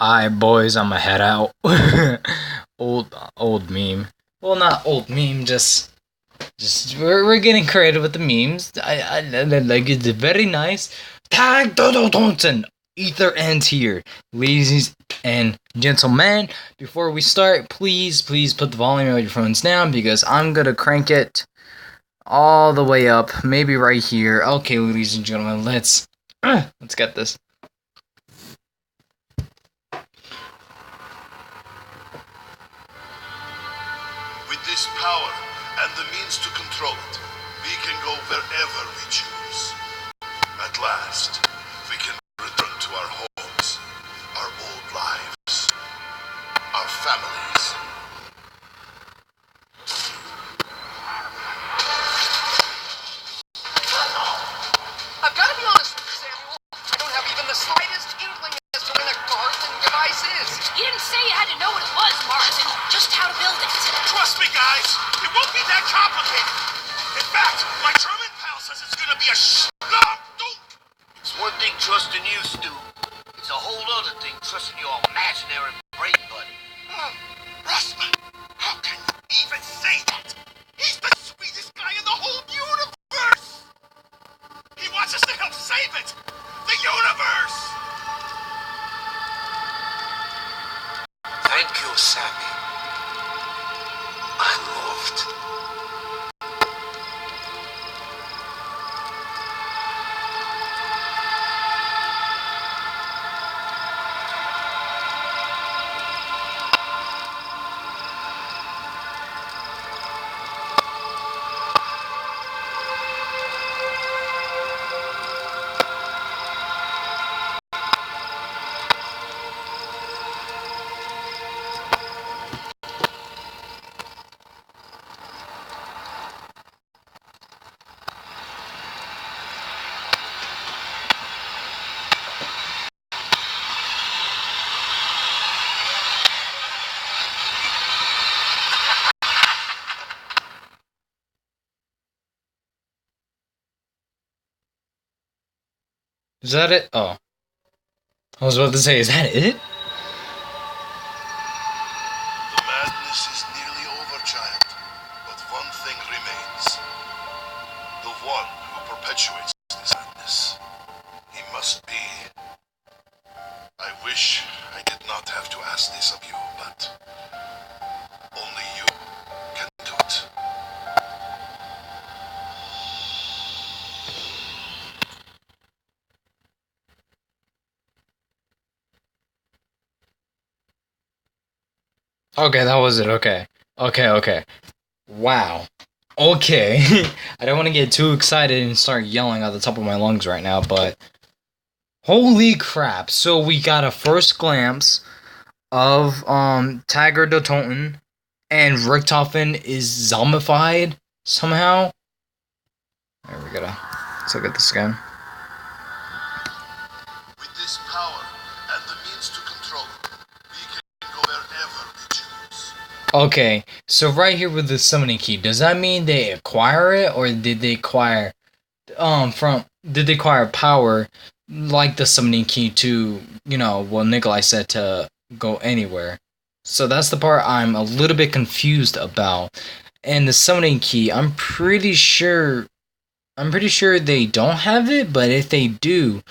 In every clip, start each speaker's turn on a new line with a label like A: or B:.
A: Alright, boys, I'ma head out. old meme. Well, not old meme. Just we're getting creative with the memes. I like it's very nice. Tag Toten Aether ends here, ladies and gentlemen. Before we start, please put the volume of your phones down because I'm gonna crank it all the way up. Maybe right here. Okay, ladies and gentlemen, let's get this.
B: With this power and the means to control it, we can go wherever we choose. At last, we can return to our homes, our old lives, our families.
C: I've got to be honest with you, Samuel. I don't have even the slightest inkling as to when a Garthen device is.
D: You didn't say you had to know what it was, Martin. Just how to build it.
B: Trust me, guys, it won't be that complicated. In fact, my German pal says it's gonna be a
E: It's one thing trusting you, Stu. It's a whole other thing trusting your imaginary brain buddy.
B: Russman, how can you even say that? He's the sweetest guy in the whole universe! He wants us to help save it! The universe!
E: Thank you, Sammy. I'm moved.
A: Is that it? Oh, I was about to say, is that it?
B: The madness is nearly over, child. But one thing remains. The one who perpetuates this madness. He must be. I wish I did not have to ask this of you, but only you can do it.
A: Okay, that was it. Okay. Wow. Okay. I don't want to get too excited and start yelling at the top of my lungs right now, but holy crap. So we got a first glimpse of Tiger de Toten, and Richtofen is zombified somehow. There we go. Let's look at this again.
B: With this power and the means to control it, we can go wherever we choose.
A: Okay, so right here with the summoning key, does that mean they acquire it, or did they acquire power like the summoning key to, what Nikolai said, to go anywhere? So that's the part I'm a little bit confused about. And the summoning key, I'm pretty sure they don't have it, but if they do,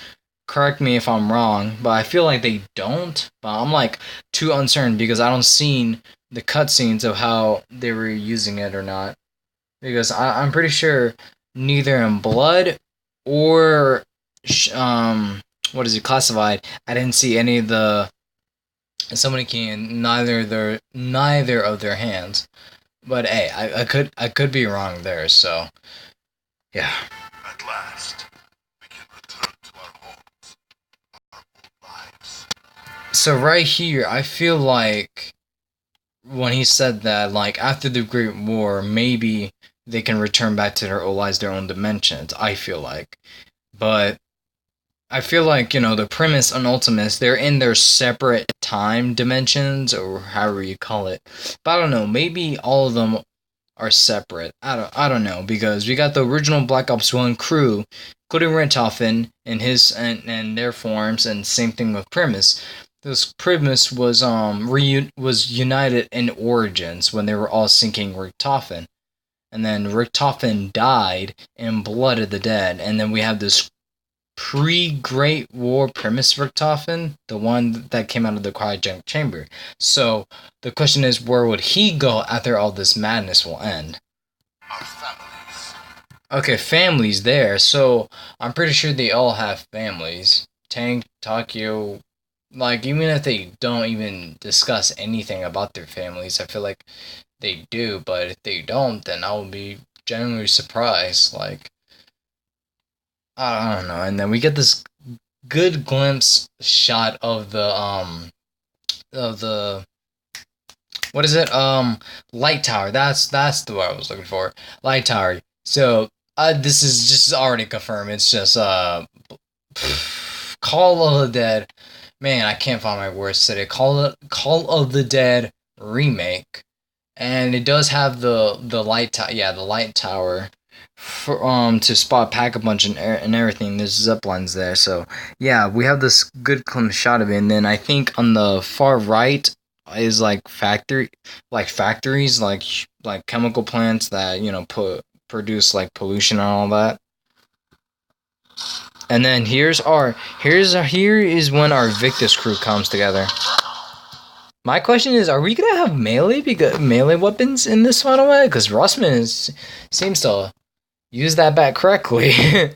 A: correct me if I'm wrong, but I feel like they don't. But I'm like too uncertain because I don't see the cutscenes of how they were using it or not. Because I'm pretty sure neither in Blood or what is it classified, I didn't see any of the summoning key in neither of their hands. But hey, I could be wrong there. So yeah.
B: At last, we can return to our homes, our old lives.
A: So right here, I feel like when he said that, like, after the Great War, maybe they can return back to their old lives, their own dimensions, I feel like. But I feel like, the primis and Ultimus, they're in their separate time dimensions, or however you call it. But I don't know, maybe all of them are separate. I don't know, because we got the original Black Ops 1 crew, including Richtofen and his and their forms, and same thing with Primis. this primis was united in Origins when they were all sinking Richtofen. And then Richtofen died and blooded the dead. And then we have this pre-Great War Primis Richtofen, the one that came out of the cryogenic chamber. So the question is, where would he go after all this madness will end?
B: Our families.
A: Okay, families there. So I'm pretty sure they all have families. Tank, Takio, like even if they don't even discuss anything about their families, I feel like they do. But if they don't, then I will be genuinely surprised. Like, I don't know. And then we get this good glimpse shot of the what is it? Light tower. That's the word I was looking for. Light tower. So this is just already confirmed. It's just Call of the Dead. Man, I can't find my words today. Call of the Dead remake, and it does have the light tower. Yeah, the light tower for to spot Pack-a-Punch and everything. There's zip lines there. So yeah, we have this good clean shot of it, and then I think on the far right is like factories, like chemical plants that produce like pollution and all that. And then here is when our Victis crew comes together. My question is, are we gonna have melee weapons in this final way? Because Russman seems to use that bat correctly.
C: I've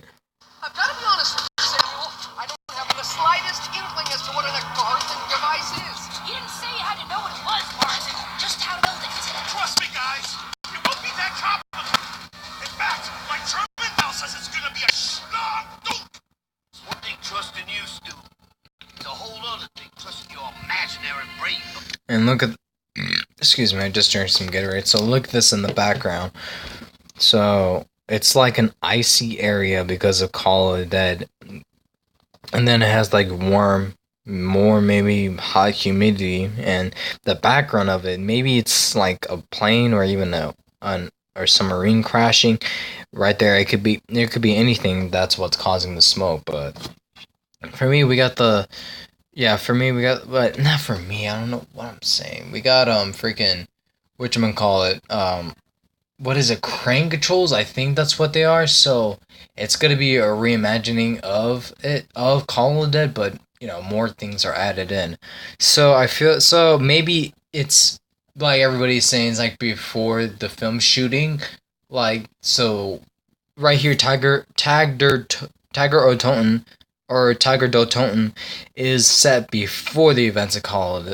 C: got to be honest with you, Samuel. I don't have the slightest inkling as to what an Agarthan device is.
D: You didn't say you had to know what it was, Martin. Just how to build it.
B: Trust me, guys. It won't be that complicated. In fact, my German now says it's gonna be a schlong doop.
E: It's one thing trusting you, Stu. It's a whole other thing trusting your imaginary brain.
A: And look at, excuse me, I just drank some Gatorade. So look at this in the background. So it's like an icy area because of Call of the Dead, and then it has like more maybe hot humidity, and the background of it, maybe it's like a plane or even a submarine crashing right there. It could be anything. That's what's causing the smoke. But for me, we got but not for me. I don't know what I'm saying. We got freaking whatchamacallit, what is it, crane controls? I think that's what they are. So it's gonna be a reimagining of Call of the Dead, but more things are added in. So I feel maybe it's like everybody's saying, it's like before the film shooting, like, so right here, Tiger or Toten, or Tiger do Toten, is set before the events of Call of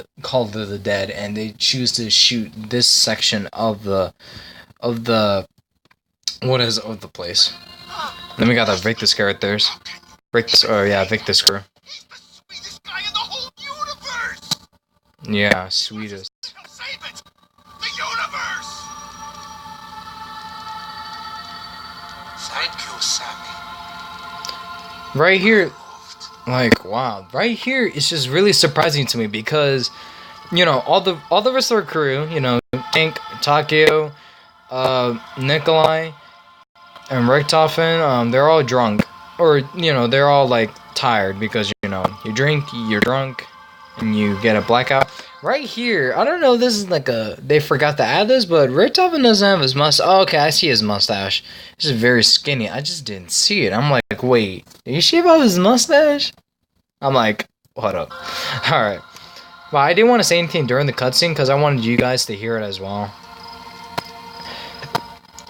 A: the Dead, and they choose to shoot this section of the place. Then we got the Victis characters. Victis crew.
B: He's the sweetest guy in the whole universe.
A: Yeah, sweetest.
B: He'll save it. The universe. Thank you, Sammy.
A: Right here, like, wow, right here, it's just really surprising to me because, all the rest of our crew, Tank, Takio, Nikolai, and Richtofen, they're all drunk, or they're all like tired because you drink, you're drunk, and you get a blackout. Right here, I don't know, this is like they forgot to add this, but Richtofen doesn't have his mustache. Oh, okay, I see his mustache. It's just very skinny. I just didn't see it. I'm like, wait, did he shave off his mustache? I'm like, what up? Alright. Well, I didn't want to say anything during the cutscene because I wanted you guys to hear it as well.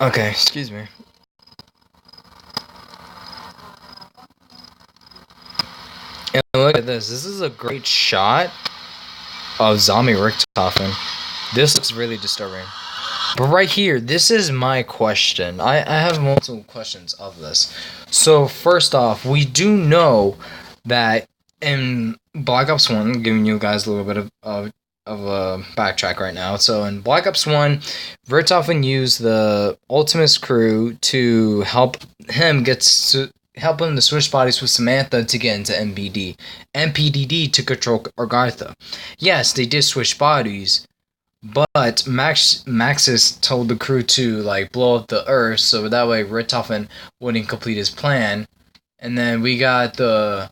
A: Okay, excuse me. And look at this. This is a great shot of zombie Richtofen. This looks really disturbing. But right here, this is my question. I have multiple questions of this. So first off, we do know that in Black Ops 1, giving you guys a little bit of a backtrack right now. So in Black Ops 1, Richtofen used the Ultimus crew to help him to switch bodies with Samantha to get into MPDD to control Agartha. Yes, they did switch bodies, but Maxis told the crew to like blow up the Earth so that way Richtofen wouldn't complete his plan. And then we got the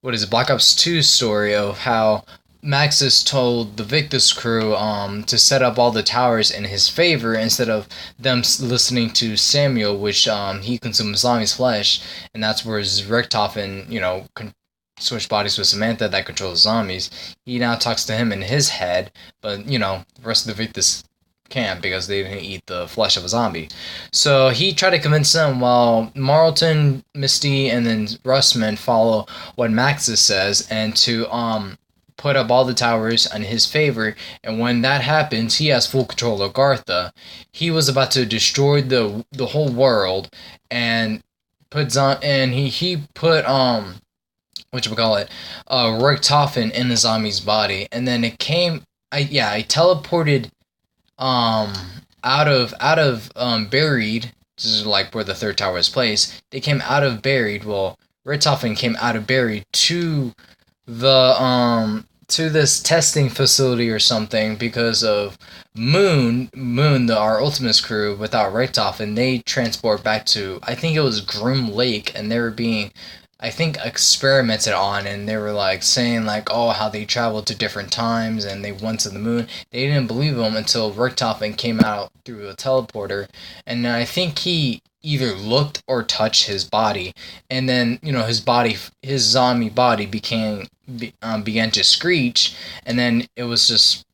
A: Black Ops 2 story of how Maxis told the Victus crew to set up all the towers in his favor instead of them listening to Samuel, which he consumes Zami's flesh, and that's where Richtofen, switch bodies with Samantha that controls zombies. He now talks to him in his head, but the rest of the Victus can't because they didn't eat the flesh of a zombie. So he tried to convince them while Marlton, Misty, and then Russman follow what Maxis says and to put up all the towers in his favor, and when that happens, he has full control of Gartha. He was about to destroy the whole world, and he put Richtofen in the zombie's body, and then it came. I teleported out of buried. This is like where the third tower is placed. They came out of buried. Well, Richtofen came out of buried to the to this testing facility or something because of Moon, our Ultimus crew without Richtofen, they transport back to, I think it was Groom Lake, and they were being, I think, experimented on, and they were like saying like, oh, how they traveled to different times and they went to the moon. They didn't believe him until Richtofen came out through a teleporter, and I think he either looked or touched his body, and then his zombie body began to screech, and then it was just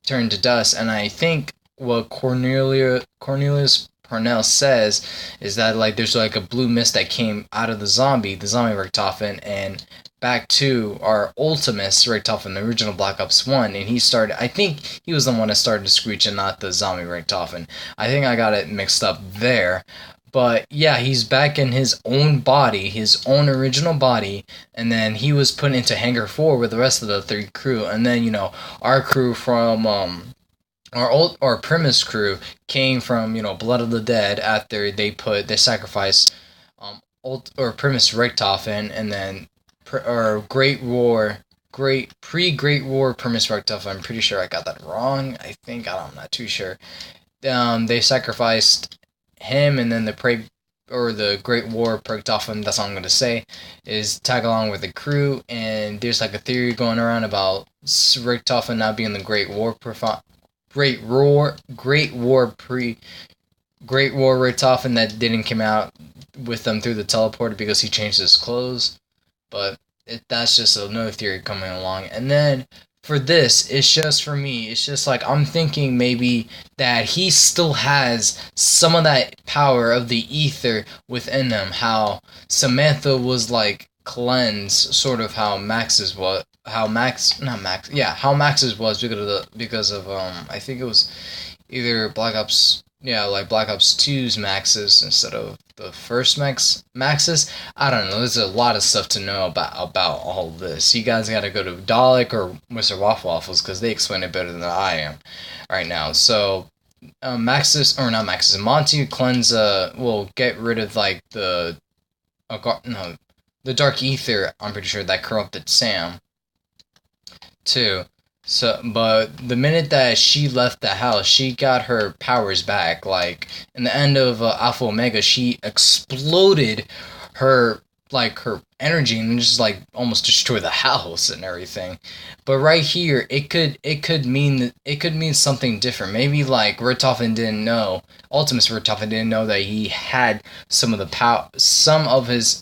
A: turned to dust. And I think what Cornelius Parnell says is that like there's like a blue mist that came out of the zombie Richtofen, and back to our Ultimus Richtofen, the original Black Ops 1, and I think he was the one that started to screech and not the zombie Richtofen. I think I got it mixed up there. But yeah, he's back in his own body, his own original body, and then he was put into Hangar 4 with the rest of the 3 crew, and then our crew from our primis crew came from Blood of the Dead after they sacrificed primis Richtofen, and then Great War primis Richtofen. I'm pretty sure I got that wrong. I'm not too sure. They sacrificed him, and then the Great War Richtofen, that's all I'm gonna say, is tag along with the crew. And there's like a theory going around about Richtofen not being the Great War Richtofen that didn't come out with them through the teleporter because he changed his clothes. But that's just another theory coming along. And then for this, it's just like I'm thinking maybe that he still has some of that power of the Aether within him. How Samantha was like cleansed, sort of how Max's was. How Max's was because of I think it was either Black Ops 2's Max's instead of the first Max's. I don't know. There's a lot of stuff to know about all this. You guys gotta go to Dalek or Mr. Waffles because they explain it better than I am right now. So Monty cleanse will get rid of like the dark ether. I'm pretty sure that corrupted Sam too. So, but the minute that she left the house, she got her powers back. Like in the end of Alpha Omega, she exploded her energy and just like almost destroyed the house and everything. But right here, it could mean something different. Maybe like Richtofen didn't know, Ultimus Richtofen didn't know that he had some of his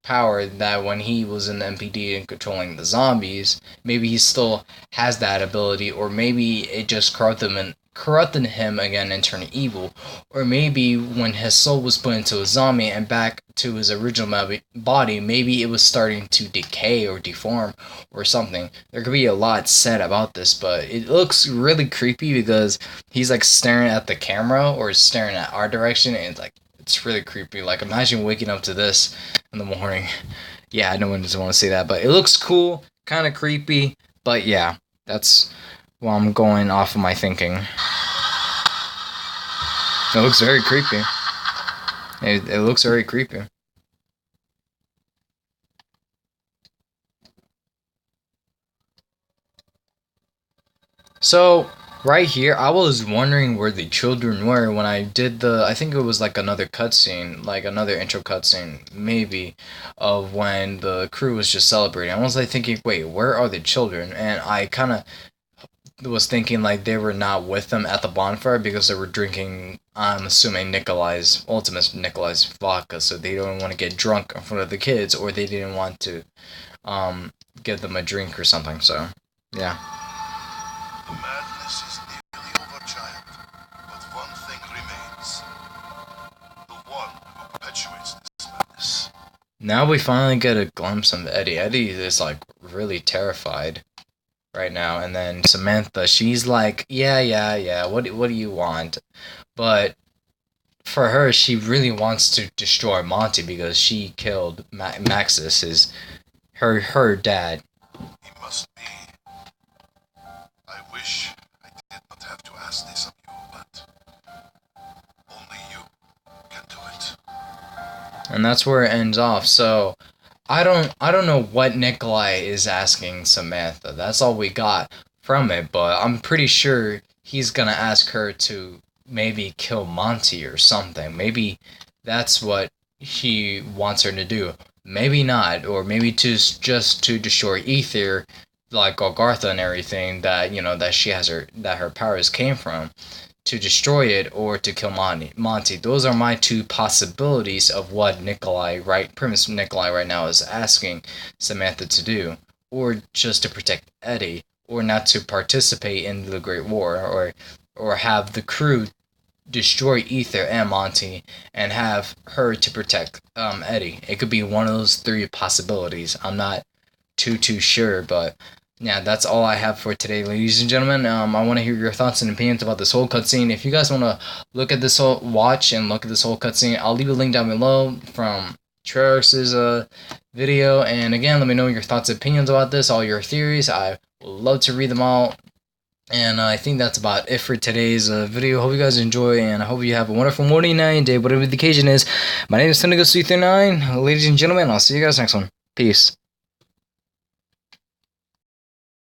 A: power that when he was in the MPD and controlling the zombies, maybe he still has that ability, or maybe it just corrupted him again and turned evil, or maybe when his soul was put into a zombie and back to his original body, maybe it was starting to decay or deform or something. There could be a lot said about this, but it looks really creepy because he's like staring at the camera or staring at our direction, and it's really creepy. Like, imagine waking up to this in the morning. Yeah, no one doesn't want to see that, but it looks cool, kind of creepy, but yeah, that's what I'm going off of my thinking. It looks very creepy. It looks very creepy. So, Right here, I was wondering where the children were when I did I think it was like another cutscene, like another intro cutscene, maybe, of when the crew was just celebrating. I was like thinking, wait, where are the children? And I kind of was thinking like they were not with them at the bonfire because they were drinking, I'm assuming, Ultimus Nikolai's vodka, so they don't want to get drunk in front of the kids, or they didn't want to give them a drink or something, so, yeah.
B: The madness is nearly over, child, but one thing remains. The one who perpetuates this madness.
A: Now we finally get a glimpse of Eddie. Eddie is like really terrified right now, and then Samantha, she's like, yeah. What do you want? But for her, she really wants to destroy Monty because she killed Maxis, her dad.
B: He must be. I wish I did not have to ask this of you, but only you can do it.
A: And that's where it ends off. So I don't know what Nikolai is asking Samantha. That's all we got from it, but I'm pretty sure he's gonna ask her to maybe kill Monty or something. Maybe that's what he wants her to do. Maybe not, or maybe just to destroy Aether, like Golgotha and everything that that she has that her powers came from, to destroy it or to kill Monty. Those are my two possibilities of what Primis Nikolai right now is asking Samantha to do, or just to protect Eddie, or not to participate in the Great War, or have the crew destroy Aether and Monty and have her to protect Eddie. It could be one of those three possibilities. I'm not too sure, but yeah, that's all I have for today, ladies and gentlemen. I want to hear your thoughts and opinions about this whole cutscene. If you guys want to look at this whole cutscene, I'll leave a link down below from Treyarch's video. And again, let me know your thoughts and opinions about this, all your theories. I would love to read them all. And I think that's about it for today's video. Hope you guys enjoy, and I hope you have a wonderful morning, night, day, whatever the occasion is. My name is Toten Cutscene 39. Ladies and gentlemen, I'll see you guys next one. Peace.